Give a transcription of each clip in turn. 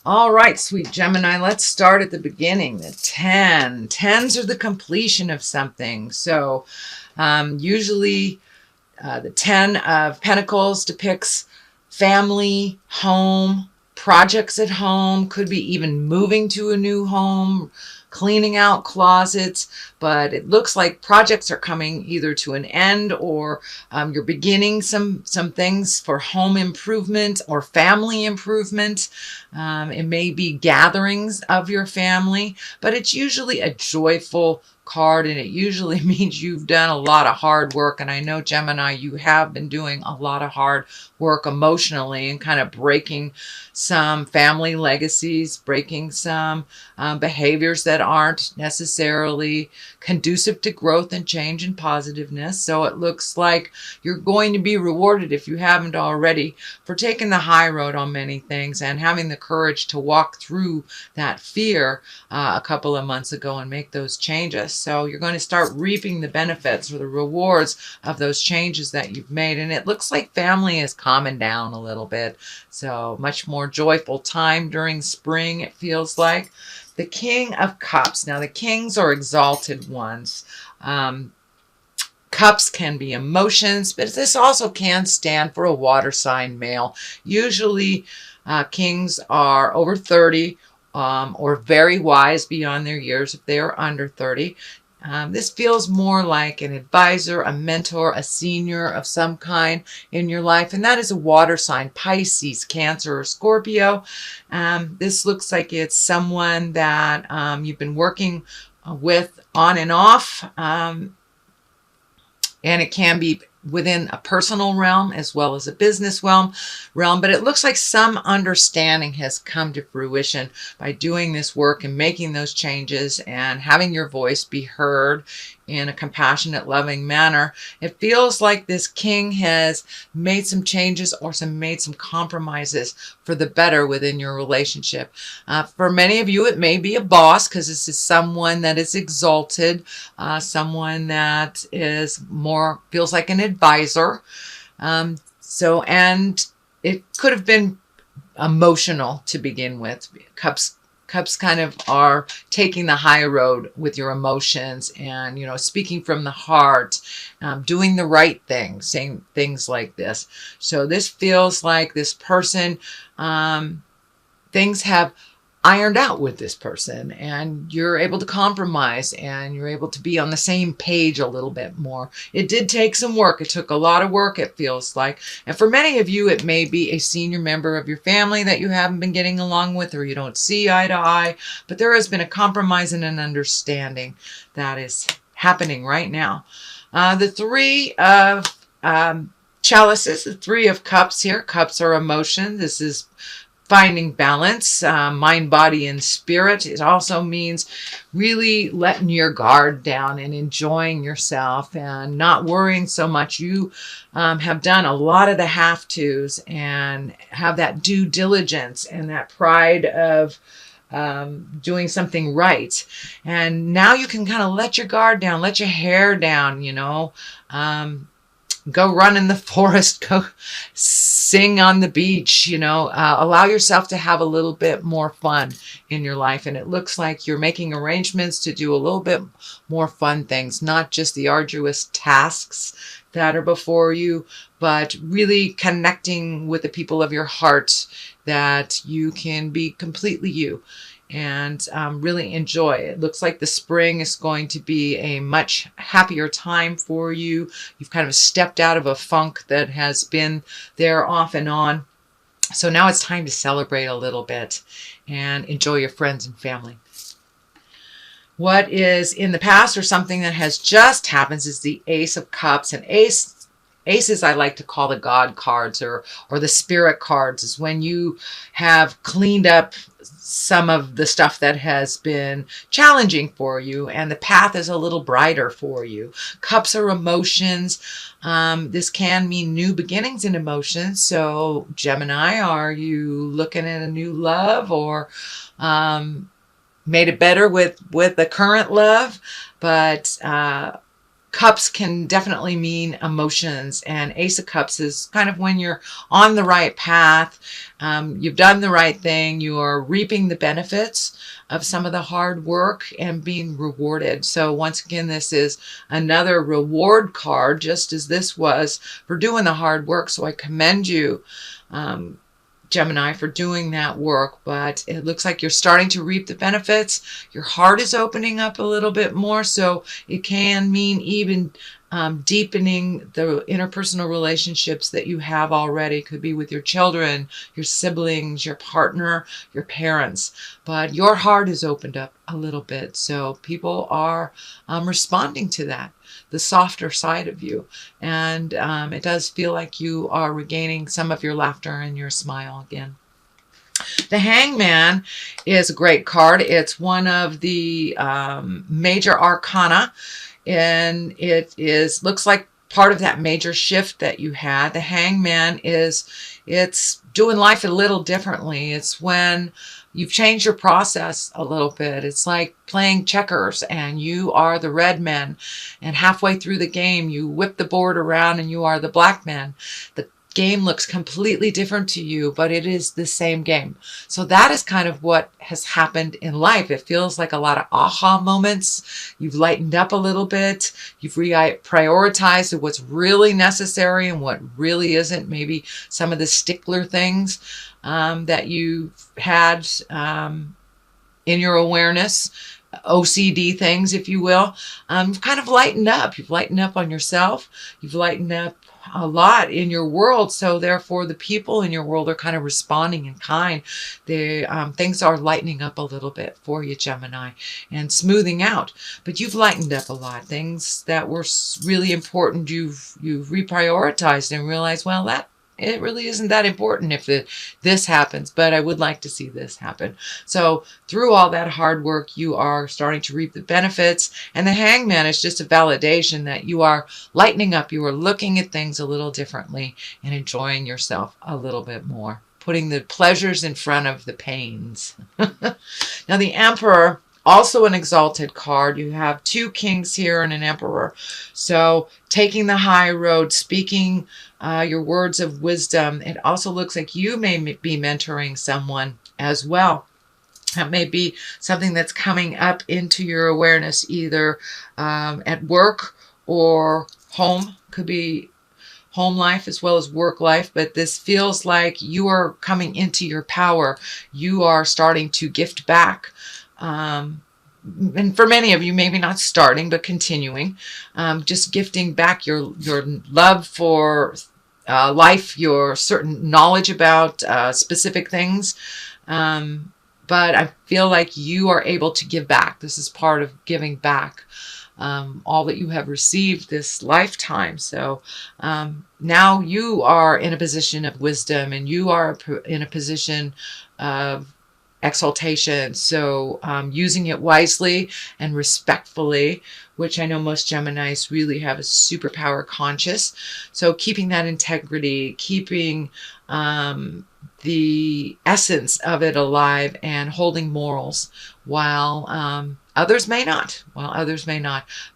All right, sweet Gemini, let's start at the beginning. The 10. Tens are the completion of something. So usually the 10 of Pentacles depicts family, home, projects at home, could be even moving to a new home, cleaning out closets, but it looks like projects are coming either to an end or you're beginning some things for home improvement or family improvement. It may be gatherings of your family, but it's usually a joyful card, and it usually means you've done a lot of hard work. And I know, Gemini, you have been doing a lot of hard work emotionally and kind of breaking some family legacies, breaking some behaviors that aren't necessarily conducive to growth and change and positiveness. So it looks like you're going to be rewarded, if you haven't already, for taking the high road on many things and having the courage to walk through that fear a couple of months ago and make those changes. So you're going to start reaping the benefits or the rewards of those changes that you've made. And it looks like family is calming down a little bit. So much more joyful time during spring, it feels like. The King of Cups. Now, the kings are exalted ones. Cups can be emotions, but this also can stand for a water sign male. Usually, kings are over 30 or very wise beyond their years if they are under 30. This feels more like an advisor, a mentor, a senior of some kind in your life, and that is a water sign, Pisces, Cancer, or Scorpio. This looks like it's someone that you've been working with on and off, and it can be within a personal realm as well as a business realm, but it looks like some understanding has come to fruition by doing this work and making those changes and having your voice be heard in a compassionate, loving manner. It feels like this king has made some changes or made some compromises for the better within your relationship. For many of you, it may be a boss, because this is someone that is exalted, someone that is more, feels like an advisor. And it could have been emotional to begin with. Cups kind of are taking the high road with your emotions and, speaking from the heart, doing the right thing, saying things like this. So this feels like this person, things have ironed out with this person, and you're able to compromise and you're able to be on the same page a little bit more. It did take some work. It took a lot of work, it feels like. And for many of you, it may be a senior member of your family that you haven't been getting along with, or you don't see eye to eye, but there has been a compromise and an understanding that is happening right now. The Three of Chalices, the Three of Cups here. Cups are emotion. This is finding balance, mind, body, and spirit. It also means really letting your guard down and enjoying yourself and not worrying so much. You have done a lot of the have-tos and have that due diligence and that pride of doing something right. And now you can kind of let your guard down, let your hair down, go run in the forest, go sing on the beach, allow yourself to have a little bit more fun in your life. And it looks like you're making arrangements to do a little bit more fun things, not just the arduous tasks that are before you, but really connecting with the people of your heart, that you can be completely you and really enjoy. It looks like the spring is going to be a much happier time for you. You've kind of stepped out of a funk that has been there off and on. So now it's time to celebrate a little bit and enjoy your friends and family. What is in the past or something that has just happened is the Ace of Cups. And Aces I like to call the God cards or the Spirit cards, is when you have cleaned up some of the stuff that has been challenging for you and the path is a little brighter for you. Cups are emotions. This can mean new beginnings in emotions. So Gemini, are you looking at a new love or made it better with the current love? But Cups can definitely mean emotions, and Ace of Cups is kind of when you're on the right path. You've done the right thing. You are reaping the benefits of some of the hard work and being rewarded. So once again, this is another reward card, just as this was for doing the hard work. So I commend you, Gemini, for doing that work, but it looks like you're starting to reap the benefits. Your heart is opening up a little bit more, so it can mean even deepening the interpersonal relationships that you have already. Could be with your children, your siblings, your partner, your parents, but your heart is opened up a little bit, so people are responding to that, the softer side of you, and it does feel like you are regaining some of your laughter and your smile again. The Hangman is a great card. It's one of the major arcana, and looks like part of that major shift that you had. The Hangman it's doing life a little differently. It's when you've changed your process a little bit. It's like playing checkers and you are the red man, and halfway through the game you whip the board around and you are the black man. The game looks completely different to you, but it is the same game. So that is kind of what has happened in life. It feels like a lot of aha moments. You've lightened up a little bit. You've prioritized what's really necessary and what really isn't. Maybe some of the stickler things that you've had in your awareness, OCD things, if you will, you've kind of lightened up. You've lightened up on yourself. You've lightened up a lot in your world, so therefore the people in your world are kind of responding in kind. Things are lightening up a little bit for you, Gemini, and smoothing out. But you've lightened up a lot. Things that were really important, you've reprioritized and realized, well, that it really isn't that important if this happens, but I would like to see this happen. So through all that hard work, you are starting to reap the benefits. And the Hangman is just a validation that you are lightening up. You are looking at things a little differently and enjoying yourself a little bit more, putting the pleasures in front of the pains. Now the Emperor, also an exalted card. You have two kings here and an emperor. So taking the high road, speaking your words of wisdom. It also looks like you may be mentoring someone as well. That may be something that's coming up into your awareness, either at work or home. Could be home life as well as work life, but this feels like you are coming into your power. You are starting to gift back. And for many of you, maybe not starting, but continuing, just gifting back your love for life, your certain knowledge about specific things. But I feel like you are able to give back. This is part of giving back all that you have received this lifetime. So now you are in a position of wisdom, and you are in a position of exaltation. So using it wisely and respectfully, which I know most Geminis really have a superpower conscious. So keeping that integrity, keeping the essence of it alive, and holding morals while others may not.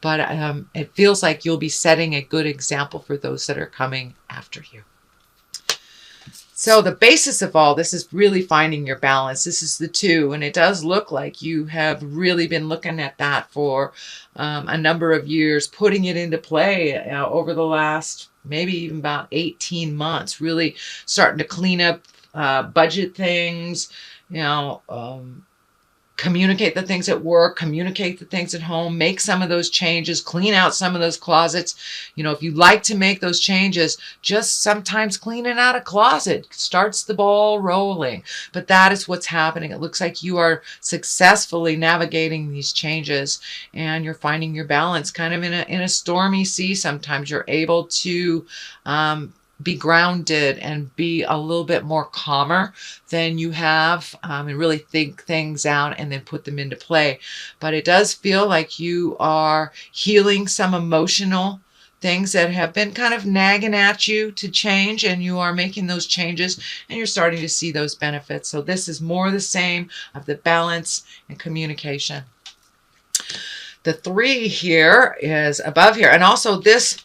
But it feels like you'll be setting a good example for those that are coming after you. So the basis of all this is really finding your balance. This is the 2, and it does look like you have really been looking at that for a number of years, putting it into play over the last maybe even about 18 months, really starting to clean up budget things, communicate the things at work, communicate the things at home, make some of those changes, clean out some of those closets. If you like to make those changes, just sometimes cleaning out a closet starts the ball rolling. But that is what's happening. It looks like you are successfully navigating these changes, and you're finding your balance kind of in a stormy sea. Sometimes you're able to be grounded and be a little bit more calmer than you have, and really think things out and then put them into play. But it does feel like you are healing some emotional things that have been kind of nagging at you to change, and you are making those changes and you're starting to see those benefits. So this is more the same of the balance and communication. The 3 here is above here. And also this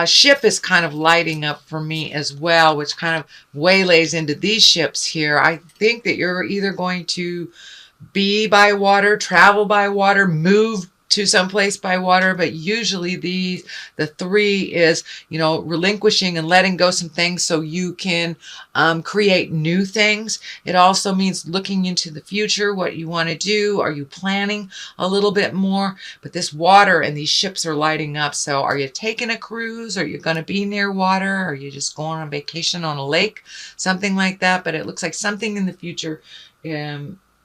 ship is kind of lighting up for me as well, which kind of waylays into these ships here. I think that you're either going to be by water, travel by water, move to someplace by water, but usually the 3 is, relinquishing and letting go some things so you can create new things. It also means looking into the future, what you want to do. Are you planning a little bit more? But this water and these ships are lighting up. So are you taking a cruise? Are you going to be near water? Are you just going on vacation on a lake? Something like that. But it looks like something in the future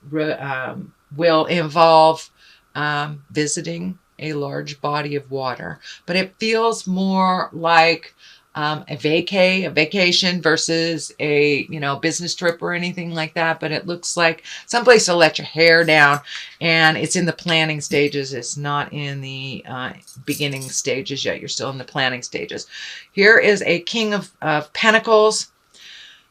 will involve visiting a large body of water, but it feels more like a vacation versus a business trip or anything like that. But it looks like someplace to let your hair down, and it's in the planning stages. It's not in the beginning stages yet. You're still in the planning stages. Here is a King of Pentacles.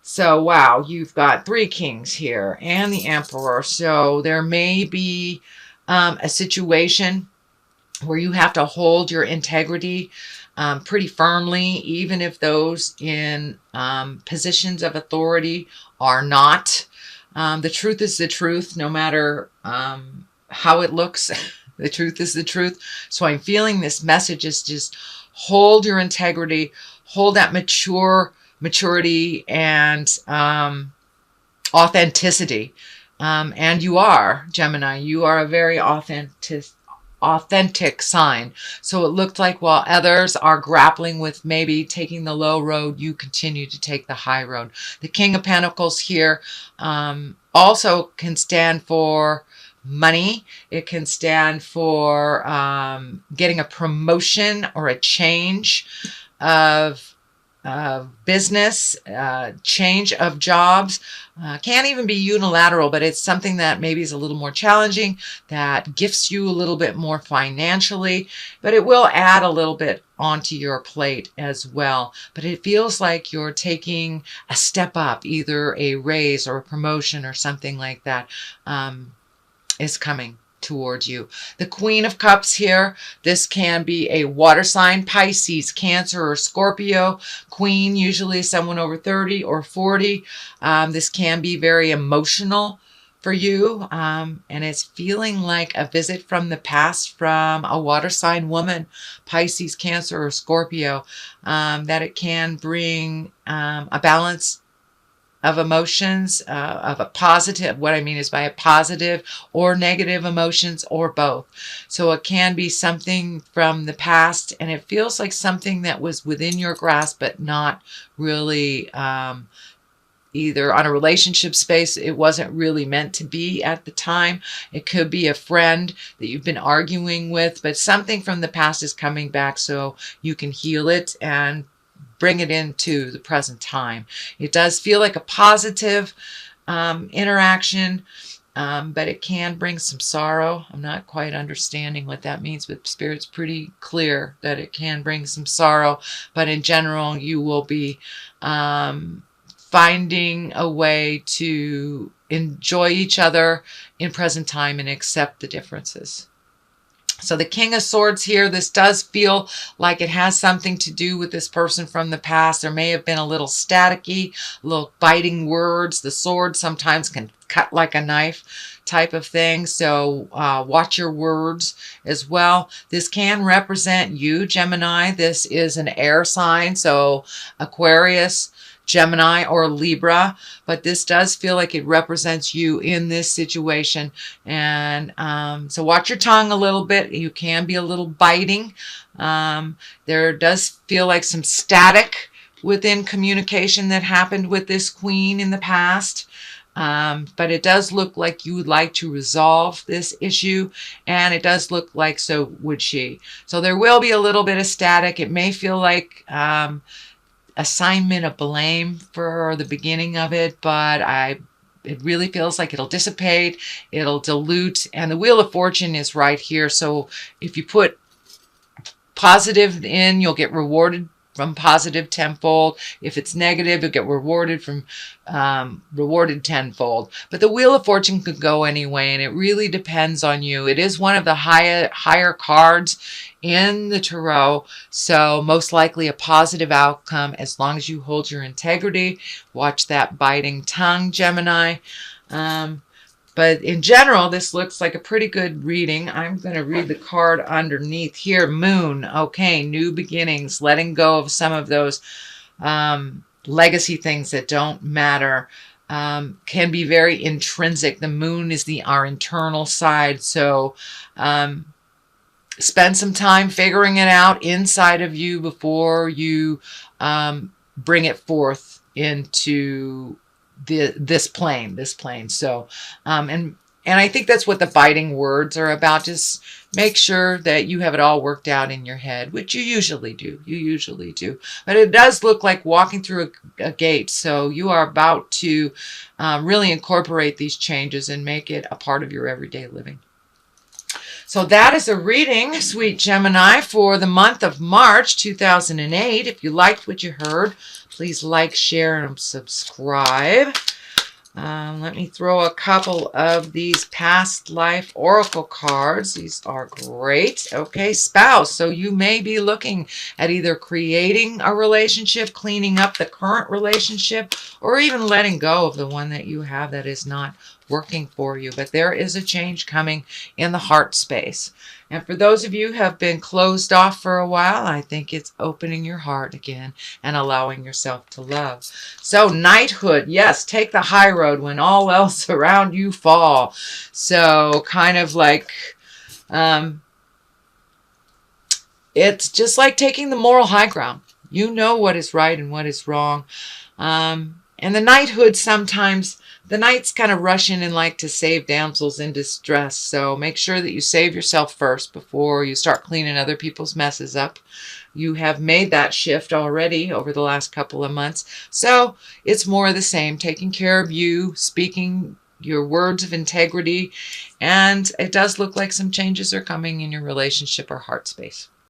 So, wow, you've got 3 kings here and the Emperor. So there may be a situation where you have to hold your integrity pretty firmly, even if those in positions of authority are not. The truth is the truth, no matter how it looks. The truth is the truth. So I'm feeling this message is just hold your integrity, hold that maturity and authenticity. And you are, Gemini, you are a very authentic sign. So it looked like while others are grappling with maybe taking the low road, you continue to take the high road. The King of Pentacles here also can stand for money. It can stand for getting a promotion or a change of business, change of jobs. Can't even be unilateral, but it's something that maybe is a little more challenging, that gifts you a little bit more financially, but it will add a little bit onto your plate as well. But it feels like you're taking a step up, either a raise or a promotion or something like that is coming towards you. The Queen of Cups here, this can be a water sign, Pisces, Cancer, or Scorpio. Queen, usually someone over 30 or 40. This can be very emotional for you, and it's feeling like a visit from the past from a water sign woman, Pisces, Cancer, or Scorpio, that it can bring a balance of emotions, of a positive, what I mean is by a positive or negative emotions or both. So it can be something from the past, and it feels like something that was within your grasp, but not really either on a relationship space. It wasn't really meant to be at the time. It could be a friend that you've been arguing with, but something from the past is coming back so you can heal it and bring it into the present time. It does feel like a positive interaction, but it can bring some sorrow. I'm not quite understanding what that means, but Spirit's pretty clear that it can bring some sorrow. But in general, you will be finding a way to enjoy each other in present time and accept the differences. So the King of Swords here, this does feel like it has something to do with this person from the past. There may have been a little staticky, little biting words. The sword sometimes can cut like a knife type of thing. So watch your words as well. This can represent you, Gemini. This is an air sign, so Aquarius, Gemini, or Libra, but this does feel like it represents you in this situation. And so watch your tongue a little bit. You can be a little biting. There does feel like some static within communication that happened with this queen in the past. But it does look like you would like to resolve this issue, and it does look like so would she. So there will be a little bit of static. It may feel like assignment of blame for the beginning of it, but it really feels like it'll dissipate, it'll dilute, and the Wheel of Fortune is right here. So if you put positive in, you'll get rewarded from positive tenfold. If it's negative, you'll get rewarded from rewarded tenfold. But the Wheel of Fortune could go anyway, and it really depends on you. It is one of the higher cards in the tarot, so most likely a positive outcome as long as you hold your integrity. Watch that biting tongue, Gemini. But in general, this looks like a pretty good reading. I'm going to read the card underneath here. Moon. Okay, new beginnings. Letting go of some of those legacy things that don't matter. Can be very intrinsic. The moon is our internal side. So spend some time figuring it out inside of you before you bring it forth into this plane. So and I think that's what the biting words are about. Just make sure that you have it all worked out in your head, which you usually do. But it does look like walking through a gate. So you are about to really incorporate these changes and make it a part of your everyday living. So that is a reading, sweet Gemini, for the month of March 2008. If you liked what you heard, please like, share, and subscribe. Let me throw a couple of these past life oracle cards. These are great. Okay, spouse. So you may be looking at either creating a relationship, cleaning up the current relationship, or even letting go of the one that you have that is not working for you. But there is a change coming in the heart space. And for those of you who have been closed off for a while, I think it's opening your heart again and allowing yourself to love. So knighthood, yes, take the high road when all else around you fall. So kind of like, it's just like taking the moral high ground. You know what is right and what is wrong. And the knighthood, sometimes the knights kind of rush in and like to save damsels in distress. So make sure that you save yourself first before you start cleaning other people's messes up. You have made that shift already over the last couple of months. So it's more of the same, taking care of you, speaking your words of integrity. And it does look like some changes are coming in your relationship or heart space.